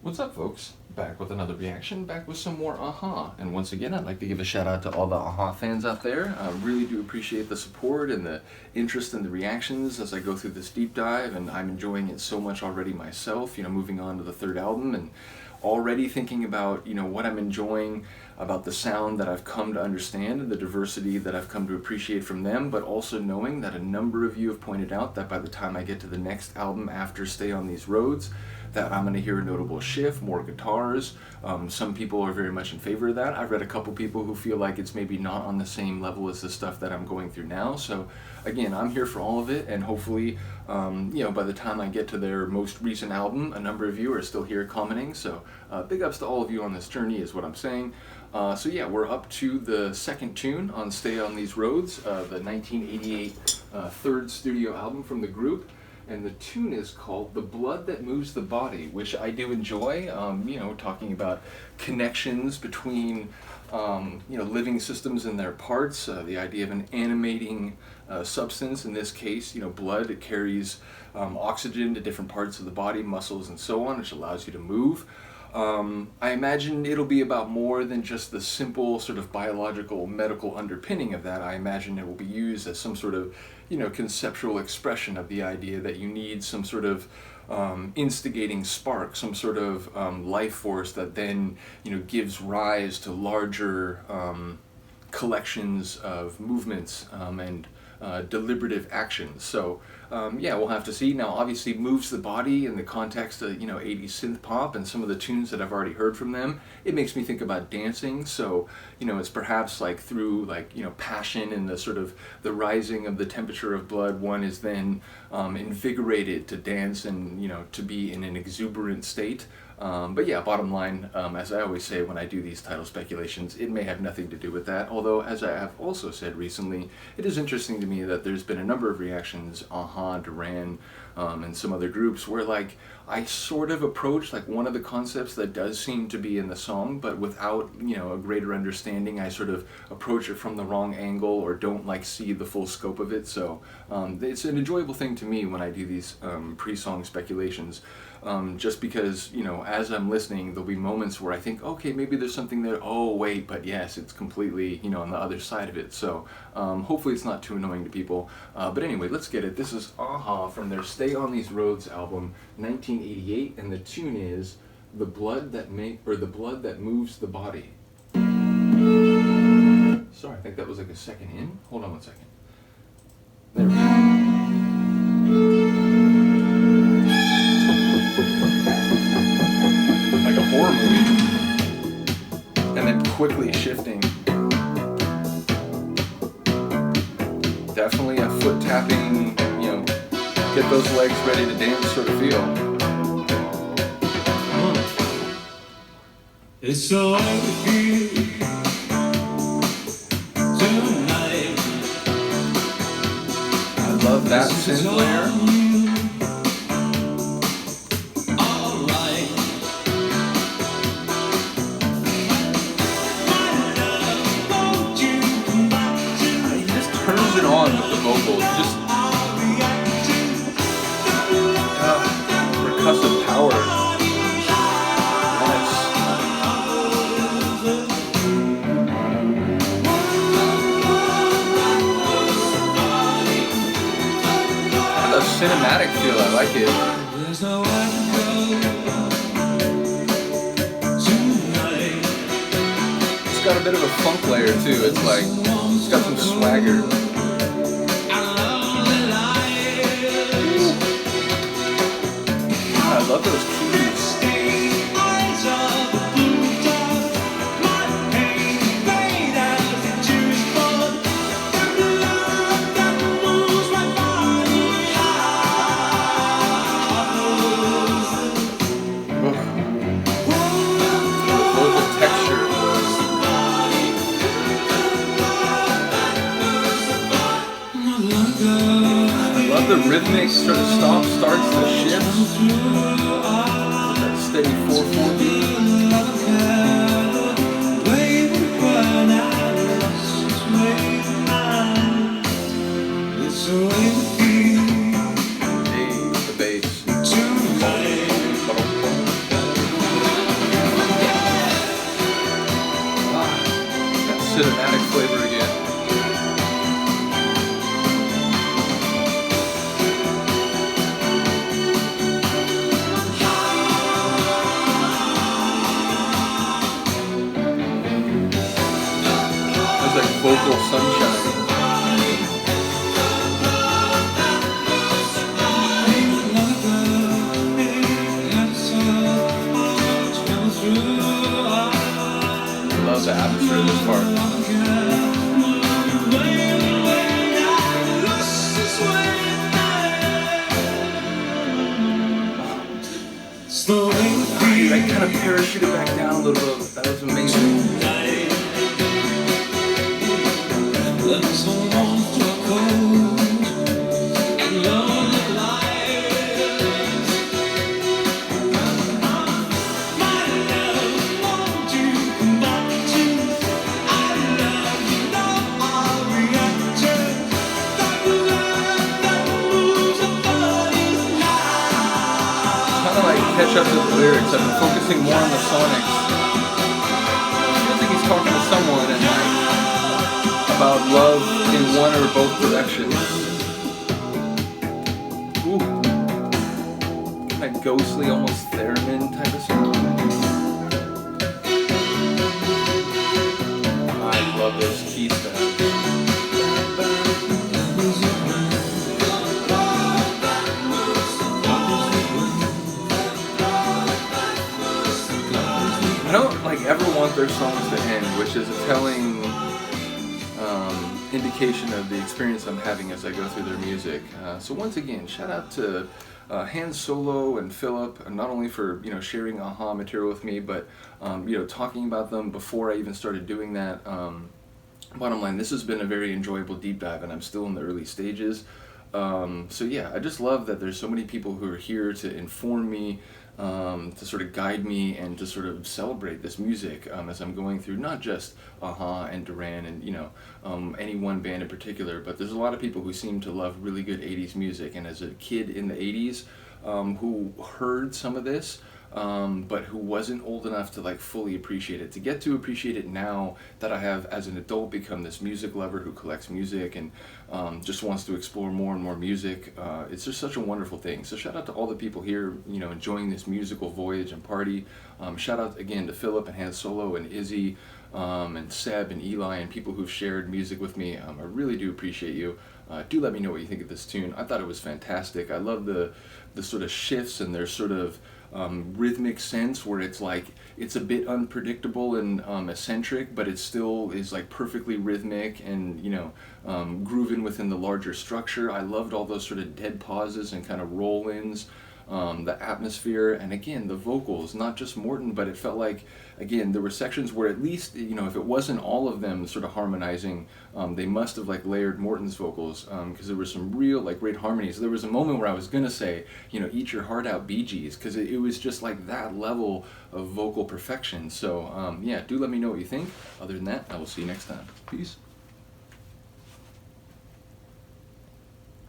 What's up, folks? Back with another reaction, back with some more Aha. And once again, I'd like to give a shout out to all the Aha fans out there. I really do appreciate the support and the interest in the reactions as I go through this deep dive, and I'm enjoying it so much already myself, moving on to the third album and already thinking about, what I'm enjoying about the sound that I've come to understand and the diversity that I've come to appreciate from them, but also knowing that a number of you have pointed out that by the time I get to the next album after Stay on These Roads, that I'm going to hear a notable shift, more guitars. Some people are very much in favor of that. I've read a couple people who feel like it's maybe not on the same level as the stuff that I'm going through now. So again, I'm here for all of it, and hopefully, by the time I get to their most recent album, a number of you are still here commenting. So big ups to all of you on this journey is what I'm saying. So yeah, we're up to the second tune on Stay on These Roads, the 1988 third studio album from the group. And the tune is called The Blood That Moves the Body, which I do enjoy, talking about connections between, living systems and their parts, the idea of an animating substance, in this case, blood. It carries oxygen to different parts of the body, muscles and so on, which allows you to move. I imagine it'll be about more than just the simple sort of biological medical underpinning of that. I imagine it will be used as some sort of, conceptual expression of the idea that you need some sort of instigating spark, some sort of life force that then, gives rise to larger collections of movements and deliberative actions. So we'll have to see. Now obviously Moves the Body in the context of 80s synth pop and some of the tunes that I've already heard from them, it makes me think about dancing. So it's perhaps like through passion and the sort of the rising of the temperature of blood, one is then invigorated to dance and to be in an exuberant state. But yeah, bottom line, as I always say when I do these title speculations, it may have nothing to do with that. Although, as I have also said recently, it is interesting to me that there's been a number of reactions, Aha, Duran, and some other groups, where I sort of approach one of the concepts that does seem to be in the song, but without a greater understanding. I sort of approach it from the wrong angle or don't see the full scope of it. So it's an enjoyable thing to me when I do these pre-song speculations. Just because, as I'm listening, there'll be moments where I think, okay, maybe there's something there. Oh, wait, but yes, it's completely, on the other side of it. So hopefully it's not too annoying to people. But anyway, let's get it. This is Aha from their Stay on These Roads album, 1988, and the tune is The Blood That Moves the Body. Sorry, I think that was a second in. Hold on one second. There we go. Horror movie, and then quickly shifting. Definitely a foot tapping, get those legs ready to dance sort of feel. It's so with you tonight. I love that synth layer. It on with the vocals, just percussive power. Yes. Kind of a cinematic feel, I like it. It's got a bit of a funk layer too. It's got some swagger. I love those keys. Vocal texture. I love the rhythmic sort of stomp starts the shifts. Steady 4/4 beat. Hey, the bass. cinematic flavor again. There's like vocal sunshine. Love the atmosphere of this part. Dude, I kind of parachuted back down a little bit. That was amazing. Catch up to the lyrics. I've been focusing more on the sonics. It feels like he's talking to someone and like about love in one or both directions. Ooh, that ghostly, almost theremin type of song. I love those key steps. I don't like ever want their songs to end, which is a telling indication of the experience I'm having as I go through their music. So once again, shout out to Han Solo and Philip, not only for sharing Aha material with me, but talking about them before I even started doing that. Bottom line, this has been a very enjoyable deep dive, and I'm still in the early stages. So yeah, I just love that there's so many people who are here to inform me, to sort of guide me, and to sort of celebrate this music as I'm going through not just Aha and Duran and any one band in particular, but there's a lot of people who seem to love really good 80s music, and as a kid in the 80s who heard some of this, but who wasn't old enough to like fully appreciate it, to get to appreciate it now that I have as an adult become this music lover who collects music and just wants to explore more and more music. It's just such a wonderful thing. So shout out to all the people here enjoying this musical voyage and party. Shout out again to Philip and Han Solo and Izzy and Seb and Eli and people who've shared music with me. I really do appreciate you. Do let me know what you think of this tune. I thought it was fantastic. I love the sort of shifts and their sort of rhythmic sense where it's like it's a bit unpredictable and eccentric, but it still is like perfectly rhythmic and grooving within the larger structure. I loved all those sort of dead pauses and kind of roll-ins, the atmosphere, and again the vocals, not just Morton, but it felt like again there were sections where at least if it wasn't all of them sort of harmonizing, they must have like layered Morton's vocals, because there were some real like great harmonies. There was a moment where I was gonna say eat your heart out Bee Gees, because it was just like that level of vocal perfection. So yeah, do let me know what you think. Other than that, I will see you next time. Peace.